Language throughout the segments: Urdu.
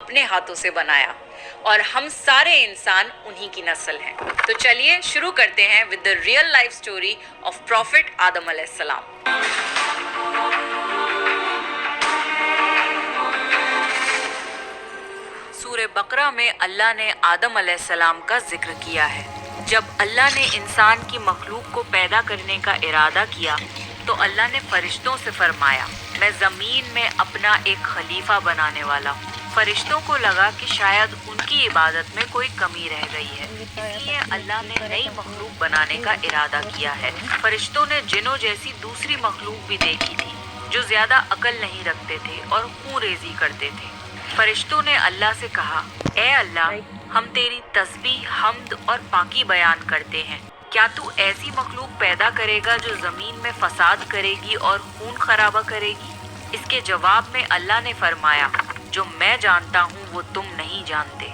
اپنے ہاتھوں سے بنایا اور ہم سارے انسان انہی کی نسل ہیں۔ تو چلیے شروع کرتے ہیں with the real life story of Prophet آدم علیہ السلام۔ سورہ بقرہ میں اللہ نے آدم علیہ السلام کا ذکر کیا ہے۔ جب اللہ نے انسان کی مخلوق کو پیدا کرنے کا ارادہ کیا تو اللہ نے فرشتوں سے فرمایا، میں زمین میں اپنا ایک خلیفہ بنانے والا ہوں۔ فرشتوں کو لگا کہ شاید ان کی عبادت میں کوئی کمی رہ گئی ہے، اس لیے اللہ نے نئی مخلوق بنانے کا ارادہ کیا ہے۔ فرشتوں نے جنوں جیسی دوسری مخلوق بھی دیکھی تھی جو زیادہ عقل نہیں رکھتے تھے اور خون ریزی کرتے تھے۔ فرشتوں نے اللہ سے کہا، اے اللہ، ہم تیری تسبیح، حمد اور پاکی بیان کرتے ہیں۔ کیا تو ایسی مخلوق پیدا کرے گا جو زمین میں فساد کرے گی اور خون خرابہ کرے گی؟ اس کے جواب میں اللہ نے فرمایا، جو میں جانتا ہوں وہ تم نہیں جانتے۔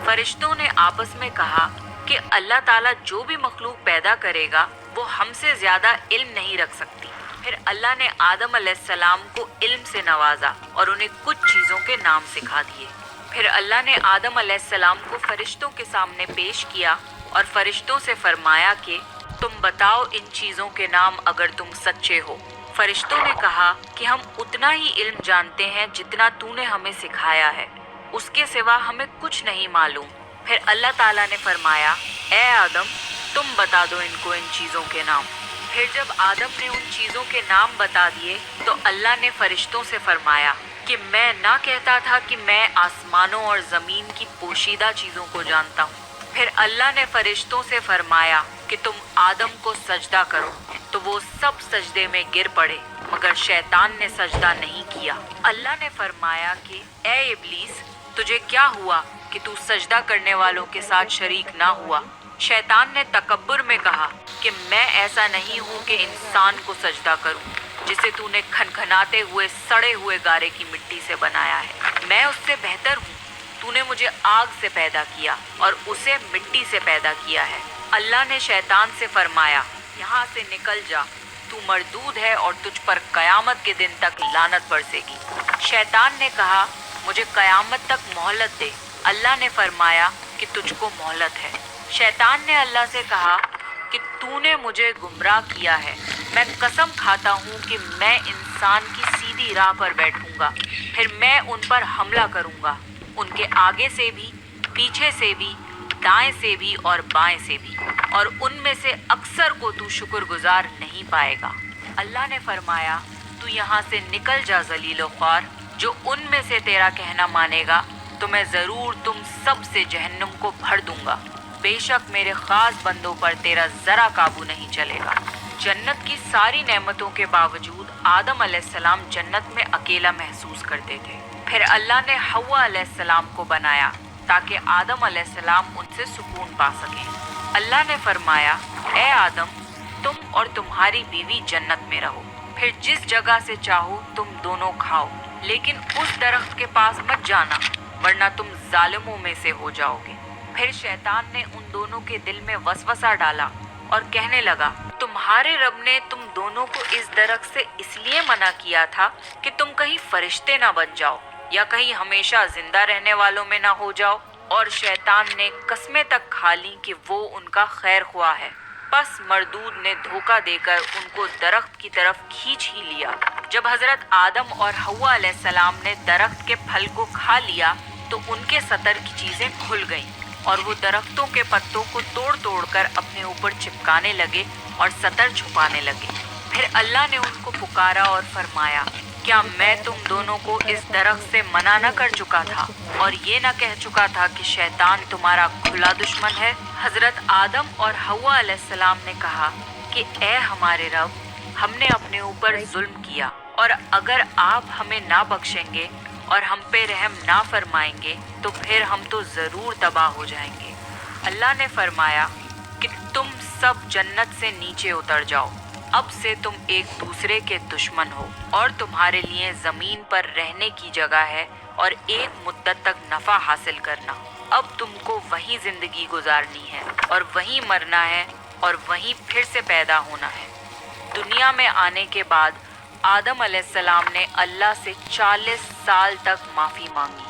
فرشتوں نے آپس میں کہا کہ اللہ تعالیٰ جو بھی مخلوق پیدا کرے گا وہ ہم سے زیادہ علم نہیں رکھ سکتی۔ پھر اللہ نے آدم علیہ السلام کو علم سے نوازا اور انہیں کچھ چیزوں کے نام سکھا دیے۔ پھر اللہ نے آدم علیہ السلام کو فرشتوں کے سامنے پیش کیا اور فرشتوں سے فرمایا کہ تم بتاؤ ان چیزوں کے نام اگر تم سچے ہو۔ فرشتوں نے کہا کہ ہم اتنا ہی علم جانتے ہیں جتنا تو نے ہمیں سکھایا ہے، اس کے سوا ہمیں کچھ نہیں معلوم۔ پھر اللہ تعالیٰ نے فرمایا، اے آدم، تم بتا دو ان کو ان چیزوں کے نام۔ پھر جب آدم نے ان چیزوں کے نام بتا دیے تو اللہ نے فرشتوں سے فرمایا کہ میں نہ کہتا تھا کہ میں آسمانوں اور زمین کی پوشیدہ چیزوں کو جانتا ہوں۔ پھر اللہ نے فرشتوں سے فرمایا کہ تم آدم کو سجدہ کرو، تو وہ سب سجدے میں گر پڑے مگر شیطان نے سجدہ نہیں کیا۔ اللہ نے فرمایا کہ اے ابلیس، تجھے کیا ہوا کہ تو سجدہ کرنے والوں کے ساتھ شریک نہ ہوا؟ شیطان نے تکبر میں کہا کہ میں ایسا نہیں ہوں کہ انسان کو سجدہ کروں جسے تو نے کھنکھناتے ہوئے سڑے ہوئے گارے کی مٹی سے بنایا ہے۔ میں اس سے بہتر ہوں، تو نے مجھے آگ سے پیدا کیا اور اسے مٹی سے پیدا کیا ہے۔ اللہ نے شیطان سے فرمایا، یہاں سے نکل جا، تو مردود ہے اور تجھ پر قیامت کے دن تک لعنت برسے گی۔ شیطان نے کہا، مجھے قیامت تک مہلت دے۔ اللہ نے فرمایا کہ تجھ کو مہلت ہے۔ شیطان نے اللہ سے کہا کہ تو نے مجھے گمراہ کیا ہے، میں قسم کھاتا ہوں کہ میں انسان کی سیدھی راہ پر بیٹھوں گا، پھر میں ان پر حملہ کروں گا، ان کے آگے سے بھی، پیچھے سے بھی، دائیں سے بھی اور بائیں سے بھی، اور ان میں سے اکثر کو تو شکر گزار نہیں پائے گا۔ اللہ نے فرمایا، تو یہاں سے نکل جا ذلیل و خوار، جو ان میں سے تیرا کہنا مانے گا تو میں ضرور تم سب سے جہنم کو بھر دوں گا۔ بے شک میرے خاص بندوں پر تیرا ذرا قابو نہیں چلے گا۔ جنت کی ساری نعمتوں کے باوجود آدم علیہ السلام جنت میں اکیلا محسوس کرتے تھے۔ پھر اللہ نے حوا علیہ السلام کو بنایا تاکہ آدم علیہ السلام ان سے سکون پا سکیں۔ اللہ نے فرمایا، اے آدم، تم اور تمہاری بیوی جنت میں رہو، پھر جس جگہ سے چاہو تم دونوں کھاؤ، لیکن اس درخت کے پاس مت جانا ورنہ تم ظالموں میں سے ہو جاؤ گے۔ پھر شیطان نے ان دونوں کے دل میں وسوسہ ڈالا اور کہنے لگا، تمہارے رب نے تم دونوں کو اس درخت سے اس لیے منع کیا تھا کہ تم کہیں فرشتے نہ بن جاؤ یا کہیں ہمیشہ زندہ رہنے والوں میں نہ ہو جاؤ۔ اور شیطان نے قسمیں تک کھا لیں کہ وہ ان کا خیر خواہ ہے، پس مردود نے دھوکہ دے کر ان کو درخت کی طرف کھینچ ہی لیا۔ جب حضرت آدم اور حوا علیہ السلام نے درخت کے پھل کو کھا لیا تو ان کے سطر کی چیزیں کھل گئیں اور وہ درختوں کے پتوں کو توڑ توڑ کر اپنے اوپر چپکانے لگے اور سطر چھپانے لگے۔ پھر اللہ نے ان کو پکارا اور فرمایا، کیا میں تم دونوں کو اس درخت سے منع نہ کر چکا تھا اور یہ نہ کہہ چکا تھا کہ شیطان تمہارا کھلا دشمن ہے؟ حضرت آدم اور حوا علیہ السلام نے کہا کہ اے ہمارے رب، ہم نے اپنے اوپر ظلم کیا، اور اگر آپ ہمیں نہ بخشیں گے اور ہم پہ رحم نہ فرمائیں گے تو پھر ہم تو ضرور تباہ ہو جائیں گے۔ اللہ نے فرمایا کہ تم سب جنت سے نیچے اتر جاؤ، اب سے تم ایک دوسرے کے دشمن ہو، اور تمہارے لیے زمین پر رہنے کی جگہ ہے اور ایک مدت تک نفع حاصل کرنا۔ اب تم کو وہیں زندگی گزارنی ہے اور وہیں مرنا ہے اور وہیں پھر سے پیدا ہونا ہے۔ دنیا میں آنے کے بعد آدم علیہ السلام نے اللہ سے 40 سال تک معافی مانگی۔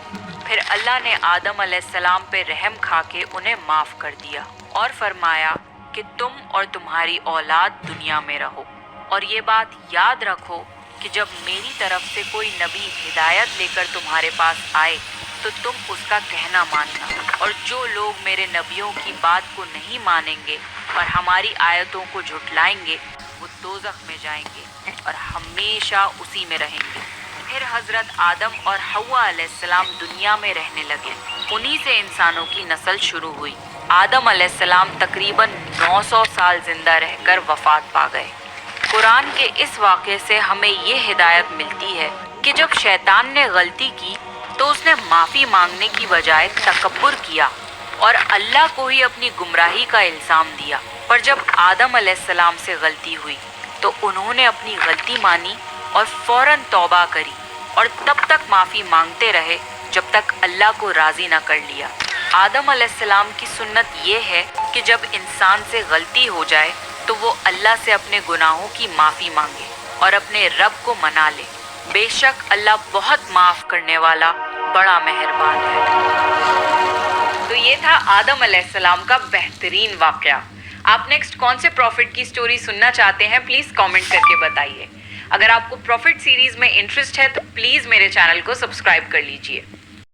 پھر اللہ نے آدم علیہ السلام پہ رحم کھا کے انہیں معاف کر دیا اور فرمایا کہ تم اور تمہاری اولاد دنیا میں رہو، اور یہ بات یاد رکھو کہ جب میری طرف سے کوئی نبی ہدایت لے کر تمہارے پاس آئے تو تم اس کا کہنا ماننا، اور جو لوگ میرے نبیوں کی بات کو نہیں مانیں گے اور ہماری آیتوں کو جھٹلائیں گے وہ دوزخ میں جائیں گے اور ہمیشہ اسی میں رہیں گے۔ پھر حضرت آدم اور حوا علیہ السلام دنیا میں رہنے لگے، انہی سے انسانوں کی نسل شروع ہوئی۔ آدم علیہ السلام تقریباً 900 سال زندہ رہ کر وفات پا گئے۔ قرآن کے اس واقعے سے ہمیں یہ ہدایت ملتی ہے کہ جب شیطان نے غلطی کی تو اس نے معافی مانگنے کی بجائے تکبر کیا اور اللہ کو ہی اپنی گمراہی کا الزام دیا۔ پر جب آدم علیہ السلام سے غلطی ہوئی تو انہوں نے اپنی غلطی مانی اور فوراً توبہ کری، اور تب تک معافی مانگتے رہے جب تک اللہ کو راضی نہ کر لیا۔ آدم علیہ السلام کی سنت یہ ہے کہ جب انسان سے غلطی ہو جائے تو وہ اللہ سے اپنے گناہوں کی معافی مانگے اور اپنے رب کو منا لے۔ بے شک اللہ بہت معاف کرنے والا، بڑا مہربان ہے۔ تو یہ تھا آدم علیہ السلام کا بہترین واقعہ۔ آپ نیکسٹ کون سے پروفٹ کی سٹوری سننا چاہتے ہیں پلیز کامنٹ کر کے بتائیے۔ اگر آپ کو پروفٹ سیریز میں انٹرسٹ ہے تو پلیز میرے چینل کو سبسکرائب کر لیجئے۔